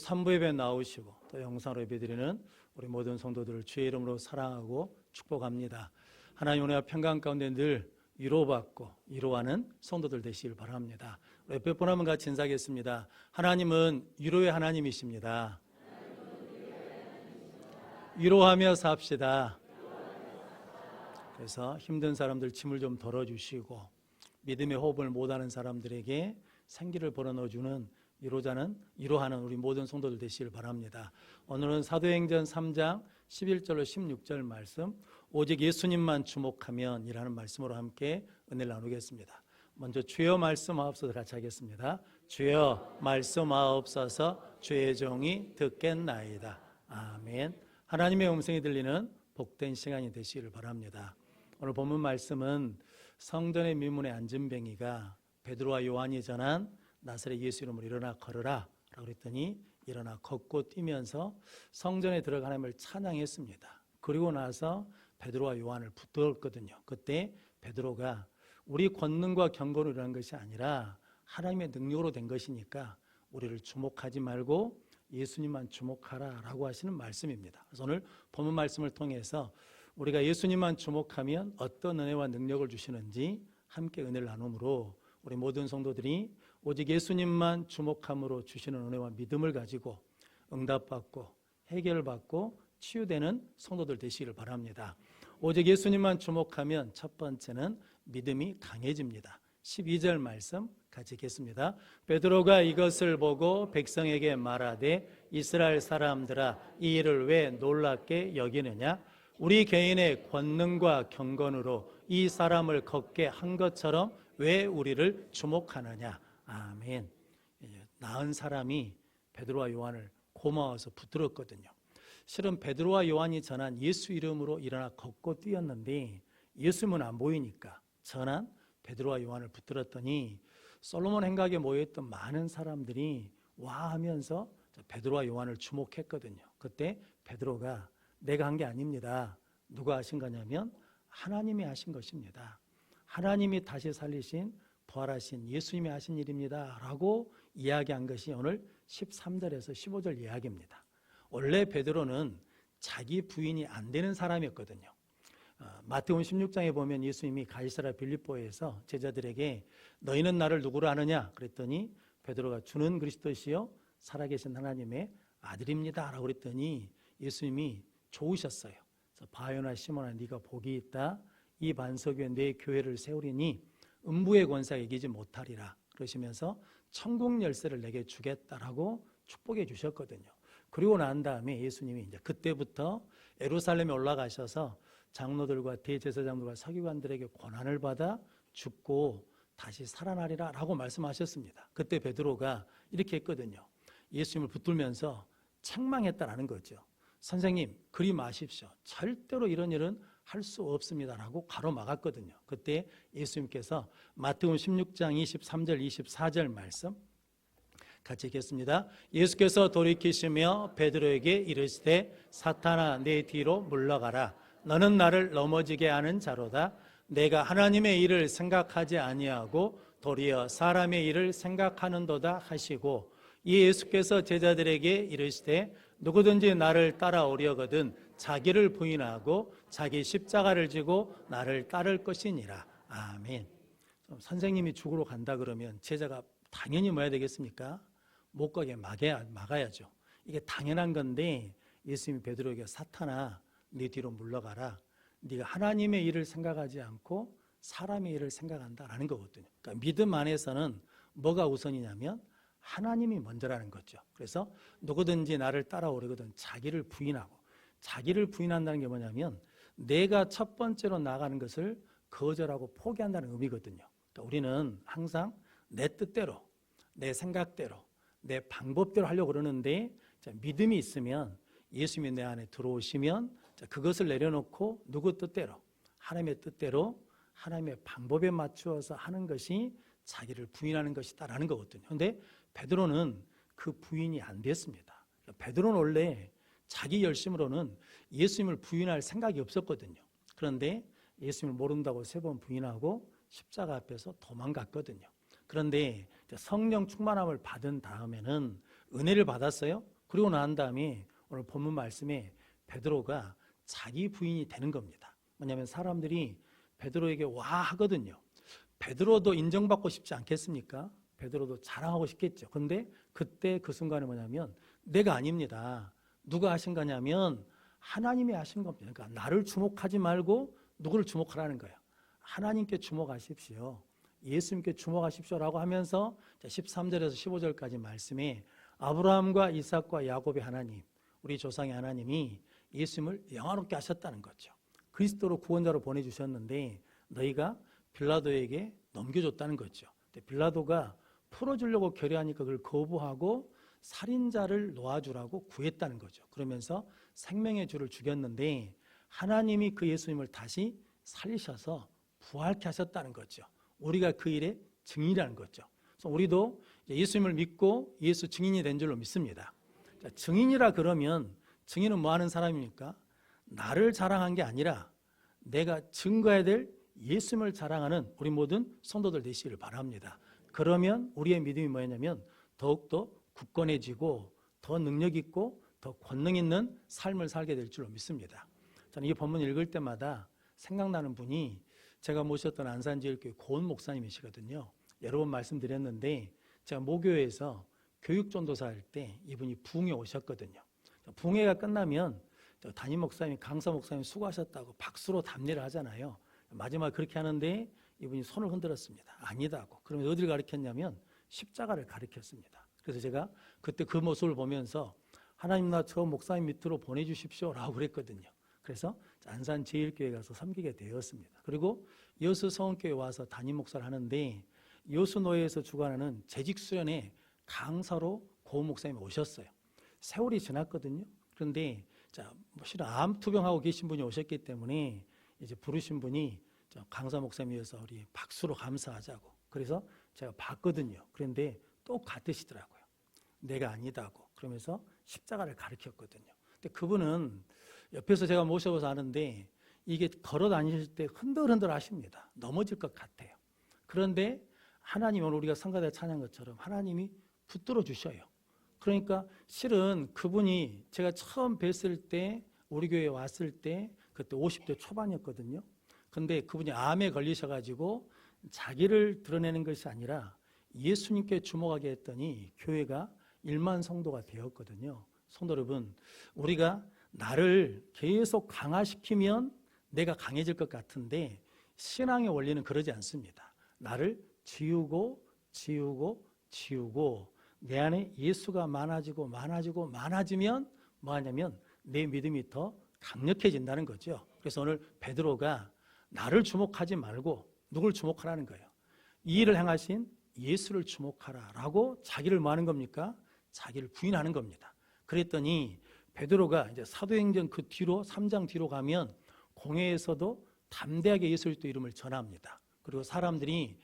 3부 예배 나오시고 또 영상으로 예배드리는 우리 모든 성도들을 주의 이름으로 사랑하고 축복합니다. 하나님 은혜와 평강 가운데 늘 위로받고 위로하는 성도들 되시길 바랍니다. 우리 몇 번 한번 같이 인사하겠습니다. 하나님은 위로의 하나님이십니다. 위로하며 삽시다. 그래서 힘든 사람들 짐을 좀 덜어주시고 믿음의 호흡을 못하는 사람들에게 생기를 불어넣어주는 위로하는 우리 모든 성도들 되시길 바랍니다. 오늘은 사도행전 3장 11절로 16절 말씀, 오직 예수님만 주목하면 이라는 말씀으로 함께 은혜를 나누겠습니다. 먼저 주여 말씀하옵소서 같이 하겠습니다. 주여 말씀하옵소서 주의 종이 듣겠나이다. 아멘. 하나님의 음성이 들리는 복된 시간이 되시기를 바랍니다. 오늘 본문 말씀은 성전의 미문에 앉은 뱅이가 베드로와 요한이 전한 나사렛 예수 이름으로 일어나 걸으라 라고 그랬더니 일어나 걷고 뛰면서 성전에 들어가 하나님을 찬양했습니다. 그리고 나서 베드로와 요한을 붙들었거든요. 그때 베드로가 우리 권능과 경건으로 일어난 것이 아니라 하나님의 능력으로 된 것이니까 우리를 주목하지 말고 예수님만 주목하라 라고 하시는 말씀입니다. 그래서 오늘 본문 말씀을 통해서 우리가 예수님만 주목하면 어떤 은혜와 능력을 주시는지 함께 은혜를 나눔으로 우리 모든 성도들이 오직 예수님만 주목함으로 주시는 은혜와 믿음을 가지고 응답받고 해결받고 치유되는 성도들 되시기를 바랍니다. 오직 예수님만 주목하면 첫 번째는 믿음이 강해집니다. 12절 말씀 같이 읽겠습니다. 베드로가 이것을 보고 백성에게 말하되 이스라엘 사람들아 이 일을 왜 놀랍게 여기느냐? 우리 개인의 권능과 경건으로 이 사람을 걷게 한 것처럼 왜 우리를 주목하느냐? 아멘. 나은 사람이 베드로와 요한을 고마워서 붙들었거든요. 실은 베드로와 요한이 전한 예수 이름으로 일어나 걷고 뛰었는데 예수님은 안 보이니까 전한 베드로와 요한을 붙들었더니 솔로몬 행각에 모여있던 많은 사람들이 와 하면서 베드로와 요한을 주목했거든요. 그때 베드로가 내가 한 게 아닙니다. 누가 하신 거냐면 하나님이 하신 것입니다. 하나님이 다시 살리신 부활하신 예수님이 하신 일입니다 라고 이야기한 것이 오늘 13절에서 15절 이야기입니다. 원래 베드로는 자기 부인이 안 되는 사람이었거든요. 마태복음 16장에 보면 예수님이 가이사랴 빌립보에서 제자들에게 너희는 나를 누구로 아느냐 그랬더니 베드로가 주는 그리스도시요 살아계신 하나님의 아들입니다 라고 그랬더니 예수님이 좋으셨어요. 그래서 바요나 시몬아 네가 복이 있다. 이 반석 위에 내 교회를 세우리니 음부의 권세가 이기지 못하리라 그러시면서 천국 열쇠를 내게 주겠다라고 축복해 주셨거든요. 그리고 난 다음에 예수님이 이제 그때부터 예루살렘에 올라가셔서 장로들과 대제사장들과 서기관들에게 권한을 받아 죽고 다시 살아나리라 라고 말씀하셨습니다. 그때 베드로가 이렇게 했거든요. 예수님을 붙들면서 책망했다라는 거죠. 선생님 그리 마십시오. 절대로 이런 일은 할 수 없습니다 라고 가로막았거든요. 그때 예수님께서 마태복음 16장 23절 24절 말씀 같이 읽겠습니다. 예수께서 돌이키시며 베드로에게 이르시되 사탄아 내 뒤로 물러가라. 너는 나를 넘어지게 하는 자로다. 내가 하나님의 일을 생각하지 아니하고 도리어 사람의 일을 생각하는도다 하시고 이 예수께서 제자들에게 이르시되 누구든지 나를 따라오려거든 자기를 부인하고 자기 십자가를 지고 나를 따를 것이니라. 아멘. 선생님이 죽으러 간다 그러면 제자가 당연히 뭐 해야 되겠습니까? 못 가게 막아야죠. 이게 당연한 건데 예수님이 베드로에게 사탄아 네 뒤로 물러가라. 네가 하나님의 일을 생각하지 않고 사람의 일을 생각한다라는 거거든요. 그러니까 믿음 안에서는 뭐가 우선이냐면 하나님이 먼저라는 거죠. 그래서 누구든지 나를 따라오려거든 자기를 부인하고 자기를 부인한다는 게 뭐냐면 내가 첫 번째로 나가는 것을 거절하고 포기한다는 의미거든요. 그러니까 우리는 항상 내 뜻대로 내 생각대로 내 방법대로 하려고 그러는데 믿음이 있으면 예수님이 내 안에 들어오시면 그것을 내려놓고 누구 뜻대로 하나님의 뜻대로 하나님의 방법에 맞추어서 하는 것이 자기를 부인하는 것이다라는 거거든요. 그런데 베드로는 그 부인이 안 됐습니다. 베드로는 원래 자기 열심으로는 예수님을 부인할 생각이 없었거든요. 그런데 예수님을 모른다고 3번 부인하고 십자가 앞에서 도망갔거든요. 그런데 성령 충만함을 받은 다음에는 은혜를 받았어요? 그리고 난 다음에 오늘 본문 말씀에 베드로가 자기 부인이 되는 겁니다. 왜냐하면 사람들이 베드로에게 와 하거든요. 베드로도 인정받고 싶지 않겠습니까? 베드로도 자랑하고 싶겠죠. 그런데 그때 그 순간에 뭐냐면 내가 아닙니다. 누가 하신 거냐면 하나님이 하신 겁니다. 그러니까 나를 주목하지 말고 누구를 주목하라는 거예요. 하나님께 주목하십시오. 예수님께 주목하십시오라고 하면서 13절에서 15절까지 말씀에 아브라함과 이삭과 야곱의 하나님, 우리 조상의 하나님이 예수님을 영화롭게 하셨다는 거죠. 그리스도로 구원자로 보내주셨는데 너희가 빌라도에게 넘겨줬다는 거죠. 빌라도가 풀어주려고 결의하니까 그걸 거부하고 살인자를 놓아주라고 구했다는 거죠. 그러면서 생명의 주를 죽였는데 하나님이 그 예수님을 다시 살리셔서 부활케 하셨다는 거죠. 우리가 그 일의 증인이라는 거죠. 그래서 우리도 예수님을 믿고 예수 증인이 된 줄로 믿습니다. 자, 증인이라 그러면 증인은 뭐 하는 사람입니까? 나를 자랑한 게 아니라 내가 증거해야 될 예수님을 자랑하는 우리 모든 성도들 되시기를 바랍니다. 그러면 우리의 믿음이 뭐냐면 더욱더 굳건해지고 더 능력 있고 더 권능 있는 삶을 살게 될 줄로 믿습니다. 저는 이 본문 읽을 때마다 생각나는 분이 제가 모셨던 안산지역교회 고은 목사님이시거든요. 여러 번 말씀드렸는데 제가 모교회에서 교육전도사 할 때 이분이 부흥에 오셨거든요. 부흥회가 끝나면 담임 목사님, 강사 목사님 수고하셨다고 박수로 답례를 하잖아요. 마지막에 그렇게 하는데 이분이 손을 흔들었습니다. 아니다고. 그러면 어디를 가리켰냐면 십자가를 가리켰습니다. 그래서 제가 그때 그 모습을 보면서 하나님 나 저 목사님 밑으로 보내주십시오 라고 그랬거든요. 그래서 안산 제1교회 가서 섬기게 되었습니다. 그리고 여수 성원교회 와서 담임 목사를 하는데 여수노회에서 주관하는 재직수련회 강사로 고 목사님이 오셨어요. 세월이 지났거든요. 그런데 실은 암투병하고 계신 분이 오셨기 때문에 이제 부르신 분이 강사 목사님이어서 우리 박수로 감사하자고. 그래서 제가 봤거든요. 그런데 똑같으시더라고요. 내가 아니다고. 그러면서 십자가를 가르쳤거든요. 근데 그분은 옆에서 제가 모셔서 아는데 이게 걸어 다니실 때 흔들흔들 하십니다. 넘어질 것 같아요. 그런데 하나님, 오늘 우리가 성가대 찬양 것처럼 하나님이 붙들어 주셔요. 그러니까 실은 그분이 제가 처음 뵀을 때 우리 교회에 왔을 때 그때 50대 초반이었거든요. 근데 그분이 암에 걸리셔가지고 자기를 드러내는 것이 아니라 예수님께 주목하게 했더니 교회가 1만 성도가 되었거든요. 성도 여러분, 우리가 나를 계속 강화시키면 내가 강해질 것 같은데 신앙의 원리는 그러지 않습니다. 나를 지우고 내 안에 예수가 많아지면 뭐 하냐면 내 믿음이 더 강력해진다는 거죠. 그래서 오늘 베드로가 나를 주목하지 말고 누굴 주목하라는 거예요. 이 일을 행하신 예수를 주목하라라고 자기를 뭐 하는 겁니까? 자기를 부인하는 겁니다. 그랬더니 베드로가 이제 사도행전 그 뒤로 3장 뒤로 가면 공회에서도 담대하게 예수 그리스도 이름을 전합니다. 그리고 사람들이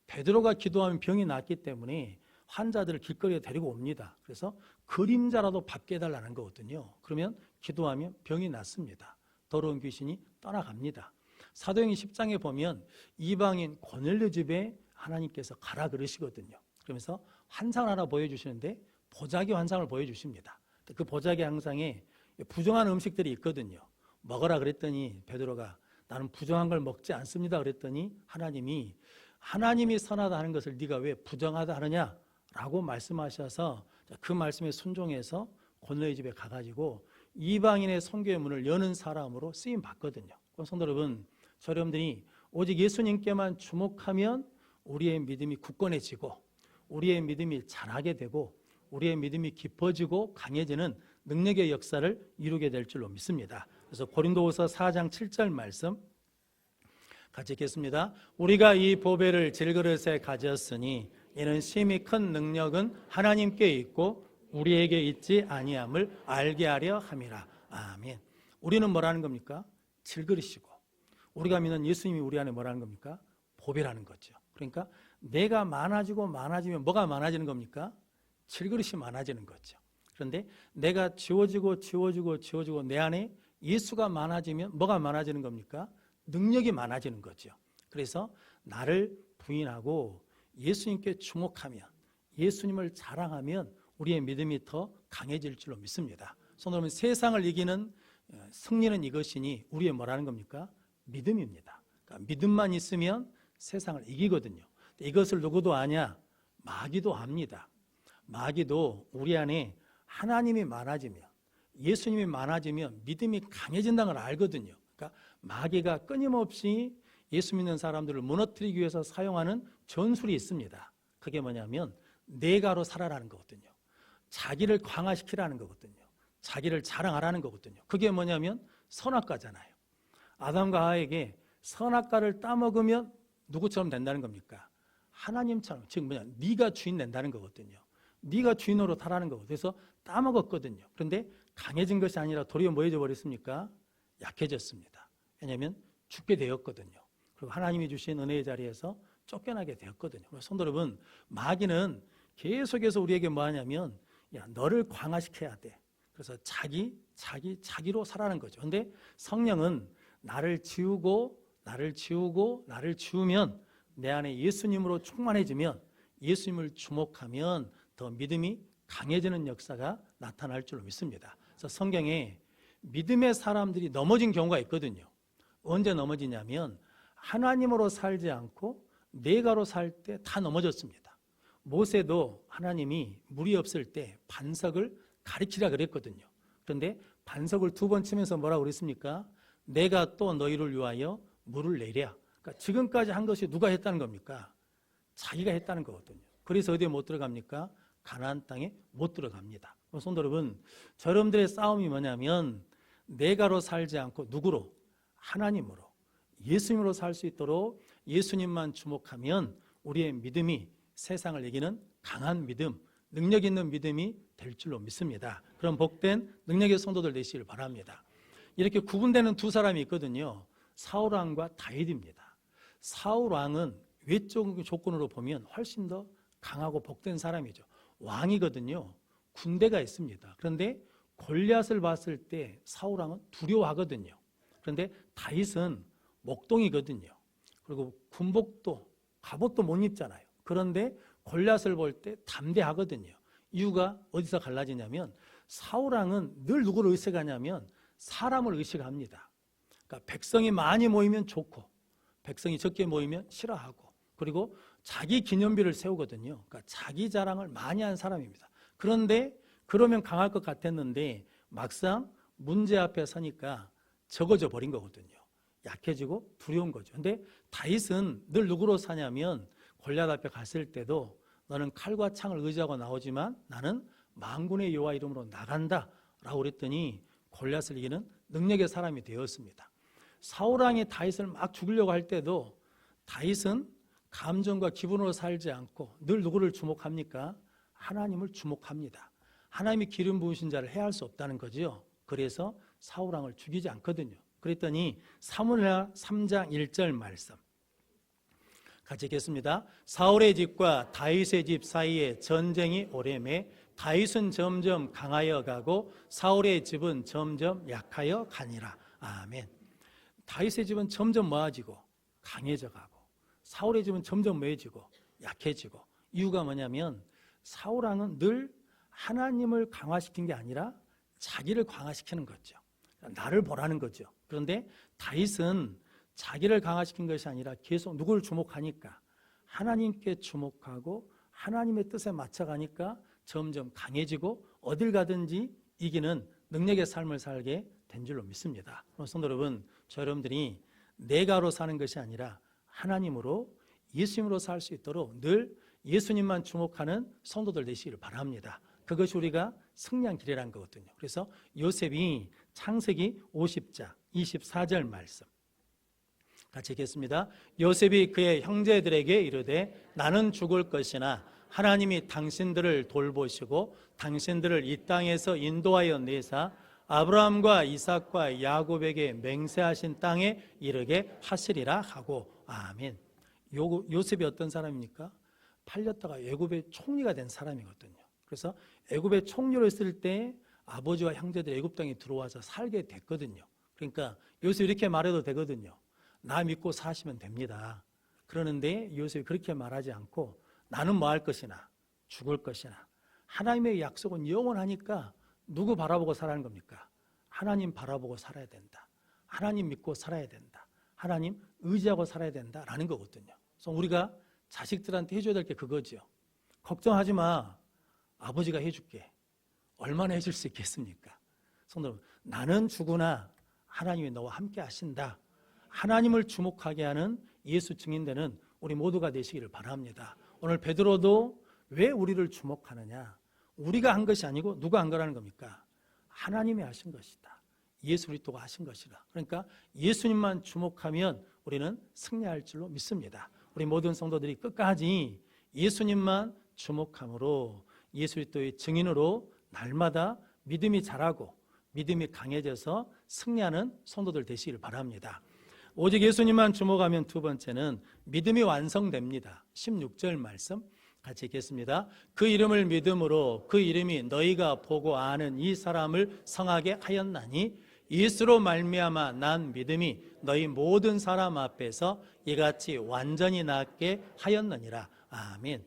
베드로가 기도하면 병이 낫기 때문에 환자들을 길거리에 데리고 옵니다. 그래서 그림자라도 밟게 해달라는 거거든요. 그러면 기도하면 병이 낫습니다. 더러운 귀신이 떠나갑니다. 사도행전 10장에 보면 이방인 고넬료 집에 하나님께서 가라 그러시거든요. 그러면서 환상을 하나 보여주시는데 보자기 환상을 보여주십니다. 그 보자기 환상에 부정한 음식들이 있거든요. 먹어라 그랬더니 베드로가 나는 부정한 걸 먹지 않습니다 그랬더니 하나님이 선하다 하는 것을 네가 왜 부정하다 하느냐 라고 말씀하셔서 그 말씀에 순종해서 고넬료 집에 가가지고 이방인의 선교의 문을 여는 사람으로 쓰임 받거든요. 성도 여러분, 여러분들이 오직 예수님께만 주목하면 우리의 믿음이 굳건해지고 우리의 믿음이 자라게 되고 우리의 믿음이 깊어지고 강해지는 능력의 역사를 이루게 될 줄로 믿습니다. 그래서 고린도후서 4장 7절 말씀 같이 읽겠습니다. 우리가 이 보배를 질그릇에 가졌으니 이는 심히 큰 능력은 하나님께 있고 우리에게 있지 아니함을 알게 하려 함이라. 아멘. 우리는 뭐라는 겁니까? 질그릇이고 우리가 믿는 예수님이 우리 안에 뭐라는 겁니까? 보배라는 거죠. 그러니까 내가 많아지면 뭐가 많아지는 겁니까? 질그릇이 많아지는 거죠. 그런데 내가 지워지고 내 안에 예수가 많아지면 뭐가 많아지는 겁니까? 능력이 많아지는 거죠. 그래서 나를 부인하고 예수님께 주목하면 예수님을 자랑하면 우리의 믿음이 더 강해질 줄로 믿습니다. 손으로 세상을 이기는 승리는 이것이니 우리의 뭐라는 겁니까? 믿음입니다. 그러니까 믿음만 있으면 세상을 이기거든요. 이것을 누구도 아냐? 마귀도 압니다. 마귀도 우리 안에 하나님이 많아지면, 예수님이 많아지면 믿음이 강해진다는 걸 알거든요. 그러니까 마귀가 끊임없이 예수 믿는 사람들을 무너뜨리기 위해서 사용하는 전술이 있습니다. 그게 뭐냐면 내가로 살아라는 거거든요. 자기를 강화시키라는 거거든요. 자기를 자랑하라는 거거든요. 그게 뭐냐면 선악과잖아요. 아담과 하와에게 선악과를 따먹으면 누구처럼 된다는 겁니까? 하나님처럼. 즉 뭐냐? 네가 주인 된다는 거거든요. 네가 주인으로 타라는 거거든요. 그래서 따먹었거든요. 그런데 강해진 것이 아니라 도리어 뭐 해져 버렸습니까? 약해졌습니다. 왜냐하면 죽게 되었거든요. 그리고 하나님이 주신 은혜의 자리에서 쫓겨나게 되었거든요. 성도 여러분, 마귀는 계속해서 우리에게 뭐 하냐면 야, 너를 강화시켜야 돼. 그래서 자기로 살아가는 거죠. 그런데 성령은 나를 지우면 내 안에 예수님으로 충만해지면, 예수님을 주목하면 더 믿음이 강해지는 역사가 나타날 줄로 믿습니다. 그래서 성경에 믿음의 사람들이 넘어진 경우가 있거든요. 언제 넘어지냐면 하나님으로 살지 않고 내가로 살 때 다 넘어졌습니다. 모세도 하나님이 물이 없을 때 반석을 가리키라 그랬거든요. 그런데 반석을 2번 치면서 뭐라고 그랬습니까? 내가 또 너희를 위하여 물을 내랴. 그러니까 지금까지 한 것이 누가 했다는 겁니까? 자기가 했다는 거거든요. 그래서 어디에 못 들어갑니까? 가나안 땅에 못 들어갑니다. 성도 여러분, 여러분들의 싸움이 뭐냐면 내가로 살지 않고 누구로? 하나님으로, 예수님으로 살 수 있도록 예수님만 주목하면 우리의 믿음이 세상을 이기는 강한 믿음, 능력 있는 믿음이 될 줄로 믿습니다. 그럼 복된 능력의 성도들 되시길 바랍니다. 이렇게 구분되는 두 사람이 있거든요. 사울왕과 다윗입니다. 사울왕은 외적 조건으로 보면 훨씬 더 강하고 복된 사람이죠. 왕이거든요. 군대가 있습니다. 그런데 골리앗을 봤을 때 사울왕은 두려워하거든요. 그런데 다윗은 목동이거든요. 그리고 군복도 갑옷도 못 입잖아요. 그런데 골리앗을 볼 때 담대하거든요. 이유가 어디서 갈라지냐면 사울왕은 늘 누구를 의식하냐면 사람을 의식합니다. 그러니까 백성이 많이 모이면 좋고 백성이 적게 모이면 싫어하고, 그리고 자기 기념비를 세우거든요. 그러니까 자기 자랑을 많이 한 사람입니다. 그런데 그러면 강할 것 같았는데 막상 문제 앞에 서니까 적어져 버린 거거든요. 약해지고 두려운 거죠. 근데 다윗은 늘 누구로 사냐면 골리앗 앞에 갔을 때도 너는 칼과 창을 의지하고 나오지만 나는 만군의 여호와 이름으로 나간다 라고 그랬더니 골리앗을 이기는 능력의 사람이 되었습니다. 사울왕이 다윗을 막 죽이려고 할 때도 다윗은 감정과 기분으로 살지 않고 늘 누구를 주목합니까? 하나님을 주목합니다. 하나님이 기름 부으신 자를 해할 수 없다는 거죠. 그래서 사울왕을 죽이지 않거든요. 그랬더니 사무엘하 3장 1절 말씀 같이 읽겠습니다. 사울의 집과 다윗의 집 사이에 전쟁이 오래매 다윗은 점점 강하여 가고 사울의 집은 점점 약하여 가니라. 아멘. 다윗의 집은 점점 모아지고 강해져 가고 사울의 집은 점점 모해지고 약해지고, 이유가 뭐냐면 사울왕은 늘 하나님을 강화시킨 게 아니라 자기를 강화시키는 거죠. 나를 보라는 거죠. 그런데 다윗은 자기를 강화시킨 것이 아니라 계속 누구를 주목하니까 하나님께 주목하고 하나님의 뜻에 맞춰가니까 점점 강해지고 어딜 가든지 이기는 능력의 삶을 살게 된 줄로 믿습니다. 성도 여러분, 저 여러분들이 내가로 사는 것이 아니라 하나님으로, 예수님으로 살 수 있도록 늘 예수님만 주목하는 성도들 되시기를 바랍니다. 그것이 우리가 승리한 길이라는 거거든요. 그래서 요셉이 창세기 50장 24절 말씀 같이 읽겠습니다. 요셉이 그의 형제들에게 이르되 나는 죽을 것이나 하나님이 당신들을 돌보시고 당신들을 이 땅에서 인도하여 내사 아브라함과 이삭과 야곱에게 맹세하신 땅에 이르게 하시리라 하고. 아멘. 요셉이 어떤 사람입니까? 팔렸다가 애굽의 총리가 된 사람이거든요. 그래서 애굽의 총리로 있을 때 아버지와 형제들이 애굽 땅에 들어와서 살게 됐거든요. 그러니까 요셉이 이렇게 말해도 되거든요. 나 믿고 사시면 됩니다. 그러는데 요셉이 그렇게 말하지 않고 나는 뭐 할 것이나 죽을 것이나 하나님의 약속은 영원하니까 누구 바라보고 살아야 하는 겁니까? 하나님 바라보고 살아야 된다. 하나님 믿고 살아야 된다. 하나님 의지하고 살아야 된다라는 거거든요. 그래서 우리가 자식들한테 해줘야 될 게 그거죠. 걱정하지 마. 아버지가 해줄게. 얼마나 해줄 수 있겠습니까? 성도 여러분, 나는 죽으나 하나님이 너와 함께 하신다. 하나님을 주목하게 하는 예수 증인되는 우리 모두가 되시기를 바랍니다. 오늘 베드로도 왜 우리를 주목하느냐? 우리가 한 것이 아니고 누가 한 거라는 겁니까? 하나님이 하신 것이다. 예수 그리스도가 하신 것이다. 그러니까 예수님만 주목하면 우리는 승리할 줄로 믿습니다. 우리 모든 성도들이 끝까지 예수님만 주목함으로 예수 그리스도의 증인으로 날마다 믿음이 자라고 믿음이 강해져서 승리하는 성도들 되시길 바랍니다. 오직 예수님만 주목하면 두 번째는 믿음이 완성됩니다. 16절 말씀 같이 읽겠습니다. 그 이름을 믿음으로 그 이름이 너희가 보고 아는 이 사람을 성하게 하였나니 예수로 말미암아 난 믿음이 너희 모든 사람 앞에서 이같이 완전히 낫게 하였느니라. 아멘.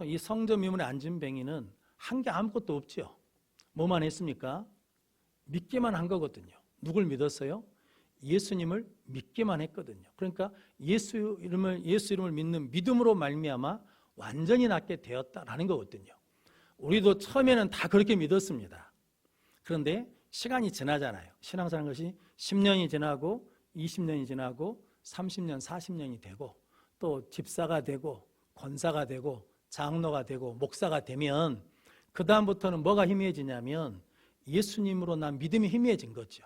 이 성전 미문의 안진뱅이는 한 게 아무것도 없죠. 뭐만 했습니까? 믿기만 한 거거든요. 누굴 믿었어요? 예수님을 믿기만 했거든요. 그러니까 예수 이름을 믿는 믿음으로 말미암아 완전히 낫게 되었다라는 거거든요. 우리도 처음에는 다 그렇게 믿었습니다. 그런데 시간이 지나잖아요. 신앙사라는 것이 10년이 지나고 20년이 지나고 30년, 40년이 되고 또 집사가 되고 권사가 되고 장로가 되고 목사가 되면 그 다음부터는 뭐가 희미해지냐면 예수님으로 난 믿음이 희미해진 거죠.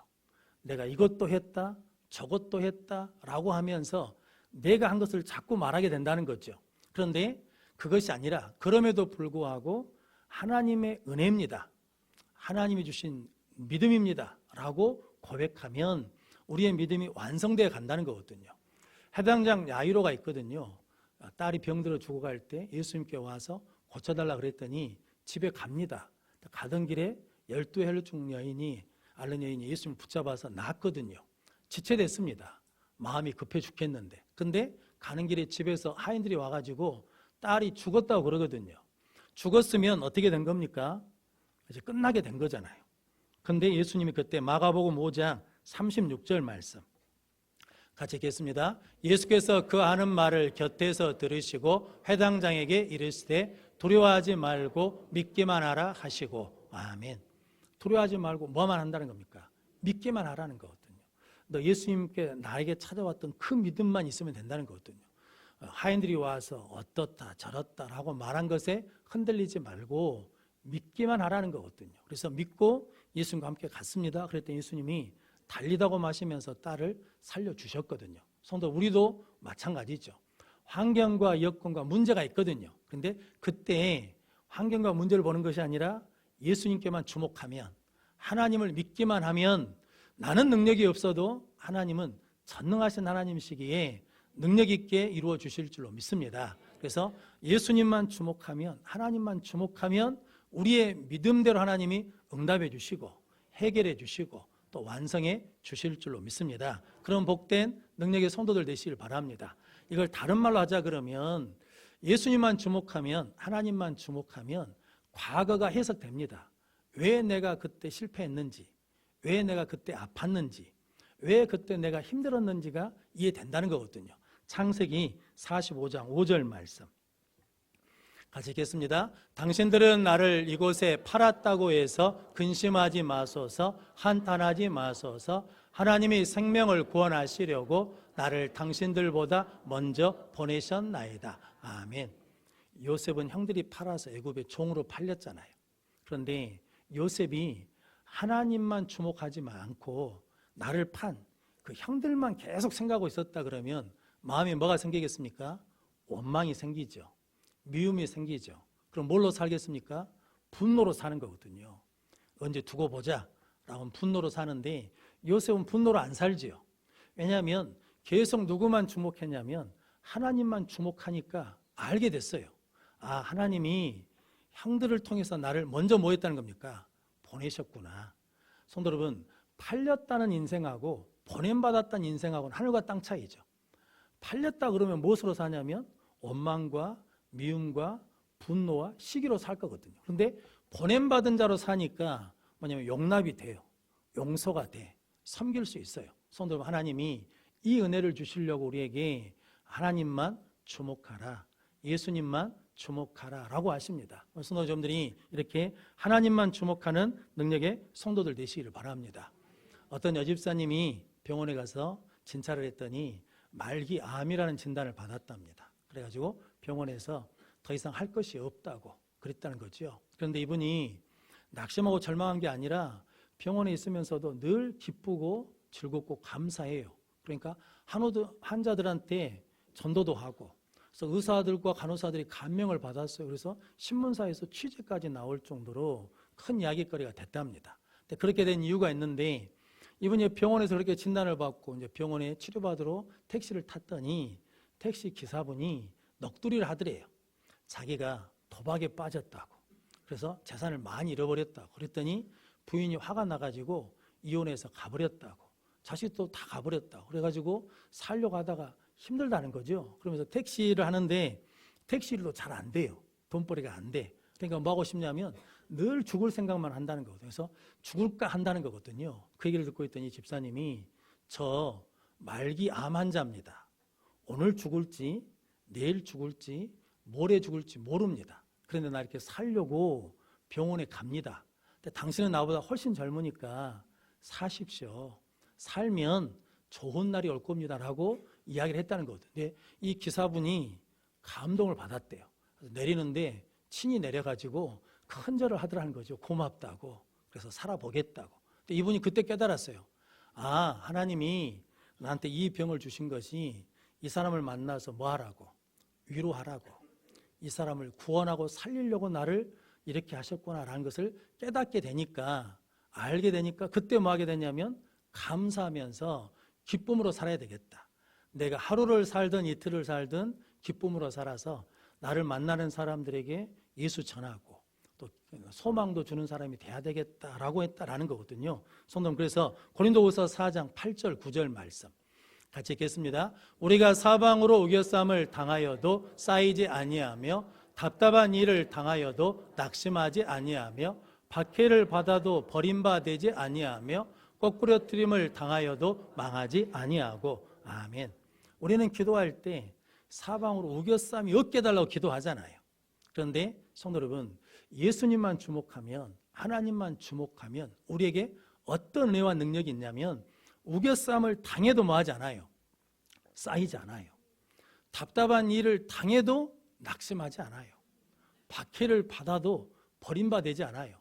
내가 이것도 했다, 저것도 했다라고 하면서 내가 한 것을 자꾸 말하게 된다는 거죠. 그런데 그것이 아니라 그럼에도 불구하고 하나님의 은혜입니다. 하나님이 주신 믿음입니다 라고 고백하면 우리의 믿음이 완성되어 간다는 거거든요. 해당장 야이로가 있거든요. 딸이 병들어 죽어갈 때 예수님께 와서 고쳐달라 그랬더니 집에 갑니다. 가던 길에 12혈루증 여인이 앓는 여인이 예수님을 붙잡아서 낳았거든요. 지체됐습니다. 마음이 급해 죽겠는데. 근데 가는 길에 집에서 하인들이 와가지고 딸이 죽었다고 그러거든요. 죽었으면 어떻게 된 겁니까? 이제 끝나게 된 거잖아요. 근데 예수님이 그때 마가복음 5장 36절 말씀 같이 읽겠습니다. 예수께서 그 하는 말을 곁에서 들으시고 회당장에게 이르시되 두려워하지 말고 믿기만 하라 하시고. 아멘. 두려워하지 말고 뭐만 한다는 겁니까? 믿기만 하라는 거거든요. 너 예수님께 나에게 찾아왔던 그 믿음만 있으면 된다는 거거든요. 하인들이 와서 어떻다 저렇다라고 말한 것에 흔들리지 말고 믿기만 하라는 거거든요. 그래서 믿고 예수님과 함께 갔습니다. 그랬더니 예수님이 달리다고 마시면서 딸을 살려주셨거든요. 성도 우리도 마찬가지죠. 환경과 여건과 문제가 있거든요. 그런데 그때 환경과 문제를 보는 것이 아니라 예수님께만 주목하면, 하나님을 믿기만 하면 나는 능력이 없어도 하나님은 전능하신 하나님이시기에 능력 있게 이루어 주실 줄로 믿습니다. 그래서 예수님만 주목하면, 하나님만 주목하면 우리의 믿음대로 하나님이 응답해 주시고 해결해 주시고 또 완성해 주실 줄로 믿습니다. 그런 복된 능력의 성도들 되시길 바랍니다. 이걸 다른 말로 하자 그러면 예수님만 주목하면, 하나님만 주목하면 과거가 해석됩니다. 왜 내가 그때 실패했는지, 왜 내가 그때 아팠는지, 왜 그때 내가 힘들었는지가 이해된다는 거거든요. 창세기 45장 5절 말씀 같이 읽겠습니다. 당신들은 나를 이곳에 팔았다고 해서 근심하지 마소서, 한탄하지 마소서. 하나님이 생명을 구원하시려고 나를 당신들보다 먼저 보내셨나이다. 아멘. 요셉은 형들이 팔아서 애굽의 종으로 팔렸잖아요. 그런데 요셉이 하나님만 주목하지 않고 나를 판 그 형들만 계속 생각하고 있었다 그러면 마음에 뭐가 생기겠습니까? 원망이 생기죠. 미움이 생기죠. 그럼 뭘로 살겠습니까? 분노로 사는 거거든요. 언제 두고 보자 라고 분노로 사는데 요셉은 분노로 안 살지요. 왜냐하면 계속 누구만 주목했냐면 하나님만 주목하니까 알게 됐어요. 아, 하나님이 형들을 통해서 나를 먼저 뭐 했다는 겁니까? 보내셨구나. 성도 여러분, 팔렸다는 인생하고 보냄받았다는 인생하고는 하늘과 땅 차이죠. 팔렸다 그러면 무엇으로 사냐면 원망과 미움과 분노와 시기로 살 거거든요. 그런데 보냄받은 자로 사니까 뭐냐면 용납이 돼요. 용서가 돼. 섬길 수 있어요. 성도 여러분, 하나님이 이 은혜를 주시려고 우리에게 하나님만 주목하라, 예수님만 주목하라 라고 하십니다. 성도 여러분들이 이렇게 하나님만 주목하는 능력의 성도들 되시기를 바랍니다. 어떤 여집사님이 병원에 가서 진찰을 했더니 말기암이라는 진단을 받았답니다. 그래가지고 병원에서 더 이상 할 것이 없다고 그랬다는 거죠. 그런데 이분이 낙심하고 절망한 게 아니라 병원에 있으면서도 늘 기쁘고 즐겁고 감사해요. 그러니까 환자들한테 전도도 하고, 그래서 의사들과 간호사들이 감명을 받았어요. 그래서 신문사에서 취재까지 나올 정도로 큰 이야기거리가 됐답니다. 근데 그렇게 된 이유가 있는데, 이분이 병원에서 그렇게 진단을 받고 이제 병원에 치료받으러 택시를 탔더니 택시 기사분이 넋두리를 하더래요. 자기가 도박에 빠졌다고. 그래서 재산을 많이 잃어버렸다고. 그랬더니 부인이 화가 나가지고 이혼해서 가버렸다고. 자식도 다 가버렸다고. 그래가지고 살려고 하다가 힘들다는 거죠. 그러면서 택시를 하는데 택시일도 잘 안 돼요. 돈벌이가 안 돼. 그러니까 뭐 하고 싶냐면 늘 죽을 생각만 한다는 거거든요. 그래서 죽을까 한다는 거거든요. 그 얘기를 듣고 있더니 집사님이 저 말기암 환자입니다. 오늘 죽을지 내일 죽을지 모레 죽을지 모릅니다. 그런데 나 이렇게 살려고 병원에 갑니다. 근데 당신은 나보다 훨씬 젊으니까 사십시오. 살면 좋은 날이 올 겁니다라고 이야기를 했다는 거거든요. 근데 이 기사분이 감동을 받았대요. 그래서 내리는데 친히 내려가지고 큰절을 하더라는 거죠. 고맙다고. 그래서 살아보겠다고. 근데 이분이 그때 깨달았어요. 아, 하나님이 나한테 이 병을 주신 것이 이 사람을 만나서 뭐 하라고? 위로하라고. 이 사람을 구원하고 살리려고 나를 이렇게 하셨구나라는 것을 깨닫게 되니까, 알게 되니까 그때 뭐 하게 되냐면 감사하면서 기쁨으로 살아야 되겠다. 내가 하루를 살든 이틀을 살든 기쁨으로 살아서 나를 만나는 사람들에게 예수 전하고 또 소망도 주는 사람이 돼야 되겠다라고 했다라는 거거든요. 성도, 그래서 고린도후서 4장 8절 9절 말씀 같이 읽겠습니다. 우리가 사방으로 우겨쌈을 당하여도 쌓이지 아니하며 답답한 일을 당하여도 낙심하지 아니하며 박해를 받아도 버림받지 아니하며 거꾸러뜨림을 당하여도 망하지 아니하고. 아멘. 우리는 기도할 때 사방으로 우겨쌈이 없게 달라고 기도하잖아요. 그런데 성도 여러분, 예수님만 주목하면, 하나님만 주목하면 우리에게 어떤 은혜와 능력이 있냐면 우겨쌈을 당해도 뭐하지 않아요. 쌓이지 않아요. 답답한 일을 당해도 낙심하지 않아요. 박해를 받아도 버림받지 않아요.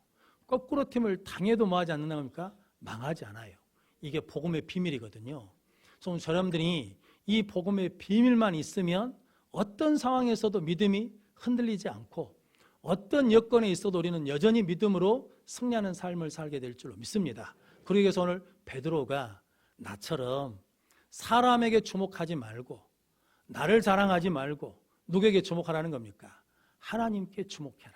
거꾸로팀을 당해도 뭐하지 않는다 겁니까? 망하지 않아요. 이게 복음의 비밀이거든요. 그래서 여러분들이 이 복음의 비밀만 있으면 어떤 상황에서도 믿음이 흔들리지 않고 어떤 여건에 있어도 우리는 여전히 믿음으로 승리하는 삶을 살게 될 줄로 믿습니다. 그러기 위해서 오늘 베드로가 나처럼 사람에게 주목하지 말고 나를 자랑하지 말고 누구에게 주목하라는 겁니까? 하나님께 주목해라.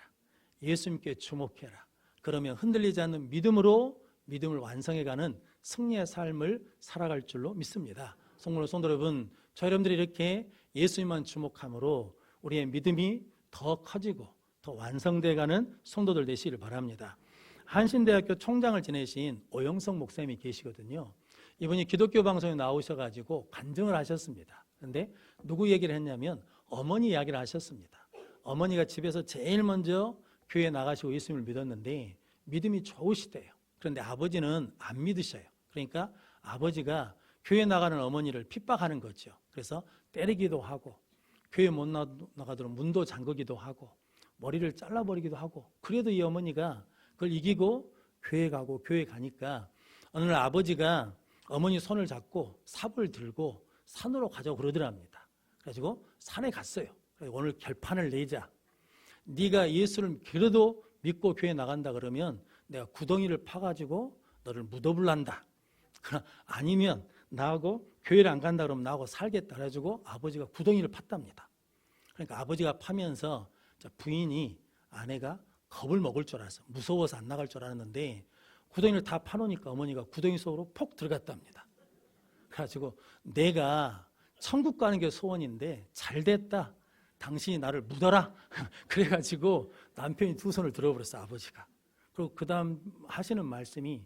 예수님께 주목해라. 그러면 흔들리지 않는 믿음으로 믿음을 완성해가는 승리의 삶을 살아갈 줄로 믿습니다. 성도 여러분, 저 여러분들이 이렇게 예수님만 주목함으로 우리의 믿음이 더 커지고 더 완성돼가는 성도들 되시기를 바랍니다. 한신대학교 총장을 지내신 오영석 목사님이 계시거든요. 이분이 기독교 방송에 나오셔가지고 간증을 하셨습니다. 그런데 누구 얘기를 했냐면 어머니 이야기를 하셨습니다. 어머니가 집에서 제일 먼저 교회에 나가시고 예수님을 믿었는데 믿음이 좋으시대요. 그런데 아버지는 안 믿으셔요. 그러니까 아버지가 교회 나가는 어머니를 핍박하는 거죠. 그래서 때리기도 하고 교회 못 나가도록 문도 잠그기도 하고 머리를 잘라버리기도 하고, 그래도 이 어머니가 그걸 이기고 교회 가고 교회 가니까 어느 날 아버지가 어머니 손을 잡고 삽을 들고 산으로 가자고 그러더랍니다. 그래가지고 산에 갔어요. 그래서 오늘 결판을 내자. 네가 예수를 그래도 믿고 교회 나간다 그러면 내가 구덩이를 파가지고 너를 묻어불란다. 아니면 나하고 교회를 안 간다 그러면 나하고 살겠다. 그래가지고 아버지가 구덩이를 팠답니다. 그러니까 아버지가 파면서 부인이, 아내가 겁을 먹을 줄 알았어. 무서워서 안 나갈 줄 알았는데 구덩이를 다 파놓으니까 어머니가 구덩이 속으로 폭 들어갔답니다. 그래가지고 내가 천국 가는 게 소원인데 잘 됐다. 당신이 나를 묻어라. 그래가지고 남편이 두 손을 들어버렸어, 아버지가. 그리고 그 다음 하시는 말씀이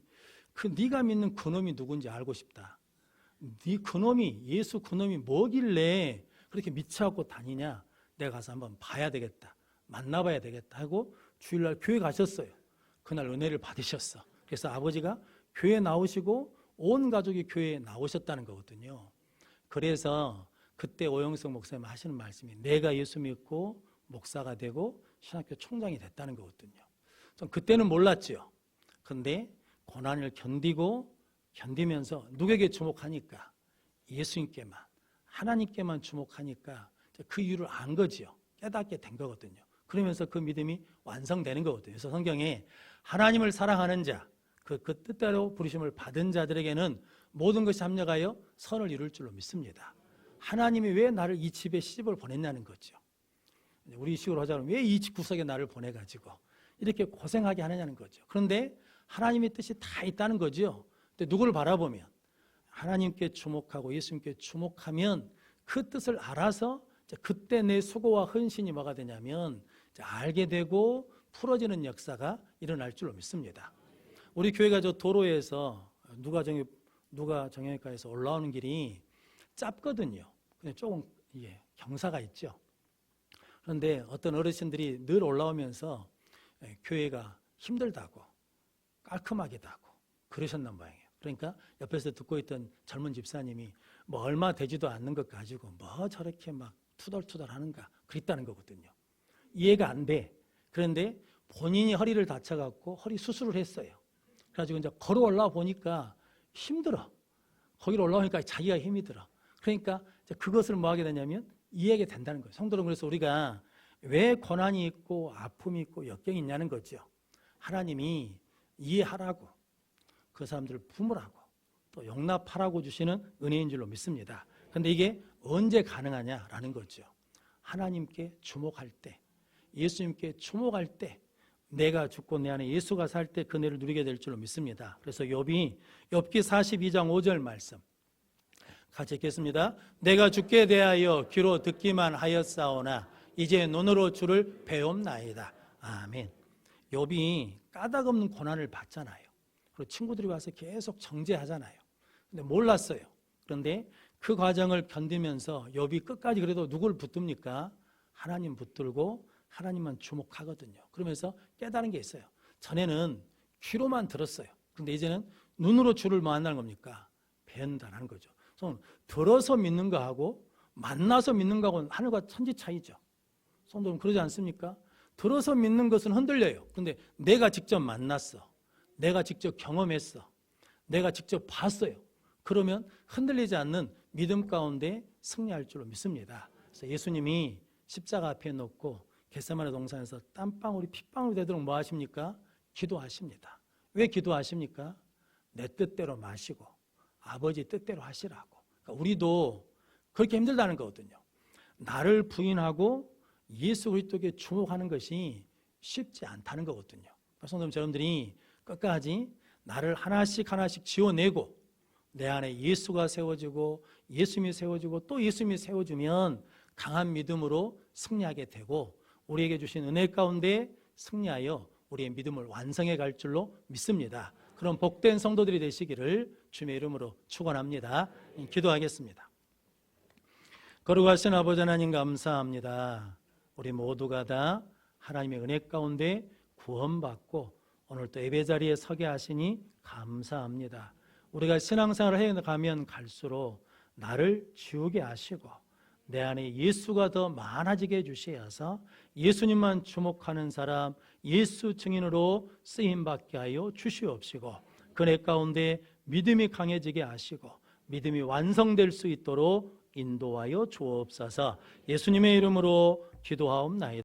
네가 믿는 그놈이 누군지 알고 싶다. 그놈이, 예수 그놈이 뭐길래 그렇게 미쳐갖고 다니냐. 내가 가서 한번 봐야 되겠다. 만나봐야 되겠다 하고 주일날 교회 가셨어요. 그날 은혜를 받으셨어. 그래서 아버지가 교회 나오시고 온 가족이 교회에 나오셨다는 거거든요. 그래서 그때 오영석 목사님 하시는 말씀이 내가 예수 믿고 목사가 되고 신학교 총장이 됐다는 거거든요. 전 그때는 몰랐죠. 근데 고난을 견디면서 누구에게 주목하니까 예수님께만, 하나님께만 주목하니까 그 이유를 안 거지요. 깨닫게 된 거거든요. 그러면서 그 믿음이 완성되는 거거든요. 그래서 성경에 하나님을 사랑하는 자, 그 뜻대로 부르심을 받은 자들에게는 모든 것이 합력하여 선을 이룰 줄로 믿습니다. 하나님이 왜 나를 이 집에 시집을 보냈냐는 거죠. 우리 식으로 하자면 왜 이 집 구석에 나를 보내가지고 이렇게 고생하게 하느냐는 거죠. 그런데 하나님의 뜻이 다 있다는 거죠. 근데 누구를 바라보면 하나님께 주목하고 예수님께 주목하면 그 뜻을 알아서 그때 내 수고와 헌신이 뭐가 되냐면 알게 되고 풀어지는 역사가 일어날 줄로 믿습니다. 우리 교회가 저 도로에서 누가 정형외과에서 올라오는 길이 짧거든요. 근데 조금 경사가 있죠. 그런데 어떤 어르신들이 늘 올라오면서 교회가 힘들다고 깔끔하게다고 그러셨나 모양이에요. 그러니까 옆에서 듣고 있던 젊은 집사님이 뭐 얼마 되지도 않는 것 가지고 뭐 저렇게 막 투덜투덜 하는가 그랬다는 거거든요. 이해가 안 돼. 그런데 본인이 허리를 다쳐갖고 허리 수술을 했어요. 그래가지고 이제 걸어 올라와 보니까 힘들어. 거기로 올라오니까 자기가 힘이 들어. 그러니까 그것을 뭐 하게 되냐면 이해하게 된다는 거예요. 성도 여러분, 그래서 우리가 왜 고난이 있고 아픔이 있고 역경이 있냐는 거죠. 하나님이 이해하라고 그 사람들을 품으라고 또 용납하라고 주시는 은혜인 줄로 믿습니다. 그런데 이게 언제 가능하냐라는 거죠. 하나님께 주목할 때, 예수님께 주목할 때, 내가 죽고 내 안에 예수가 살 때 그 은혜를 누리게 될 줄로 믿습니다. 그래서 욥기 42장 5절 말씀 같이 읽겠습니다. 내가 주께 대하여 귀로 듣기만 하였사오나 이제 눈으로 주를 배움나이다. 아멘. 욥이 까닭없는 고난을 받잖아요. 그리고 친구들이 와서 계속 정죄하잖아요. 근데 몰랐어요. 그런데 그 과정을 견디면서 욥이 끝까지 그래도 누굴 붙듭니까? 하나님 붙들고 하나님만 주목하거든요. 그러면서 깨달은 게 있어요. 전에는 귀로만 들었어요. 그런데 이제는 눈으로 주를 만나는 겁니까? 배운다는 거죠. 들어서 믿는 거하고 만나서 믿는 거하고는 하늘과 천지 차이죠. 성도는 그러지 않습니까? 들어서 믿는 것은 흔들려요. 그런데 내가 직접 만났어. 내가 직접 경험했어. 내가 직접 봤어요. 그러면 흔들리지 않는 믿음 가운데 승리할 줄로 믿습니다. 그래서 예수님이 십자가 앞에 놓고 겟세마네 동산에서 땀방울이 핏방울이 되도록 뭐 하십니까? 기도하십니다. 왜 기도하십니까? 내 뜻대로 마시고 아버지 뜻대로 하시라고. 그러니까 우리도 그렇게 힘들다는 거거든요. 나를 부인하고 예수 그리스도께 주목하는 것이 쉽지 않다는 거거든요. 성도님 여러분들이 끝까지 나를 하나씩 지어내고 내 안에 예수가 세워지고 예수님이 세워지고 또 예수님이 세워주면 강한 믿음으로 승리하게 되고 우리에게 주신 은혜 가운데 승리하여 우리의 믿음을 완성해 갈 줄로 믿습니다. 그런 복된 성도들이 되시기를 주님의 이름으로 축원합니다. 기도하겠습니다. 거룩하신 아버지 하나님 감사합니다. 우리 모두가 다 하나님의 은혜 가운데 구원받고 오늘 또 예배 자리에 서게 하시니 감사합니다. 우리가 신앙생활을 해가면 갈수록 나를 지우게 하시고 내 안에 예수가 더 많아지게 해주셔서 예수님만 주목하는 사람, 예수 증인으로 쓰임받게 하여 주시옵시고 그네 가운데 믿음이 강해지게 하시고 믿음이 완성될 수 있도록 인도하여 주옵소서. 예수님의 이름으로 기도하옵나이다.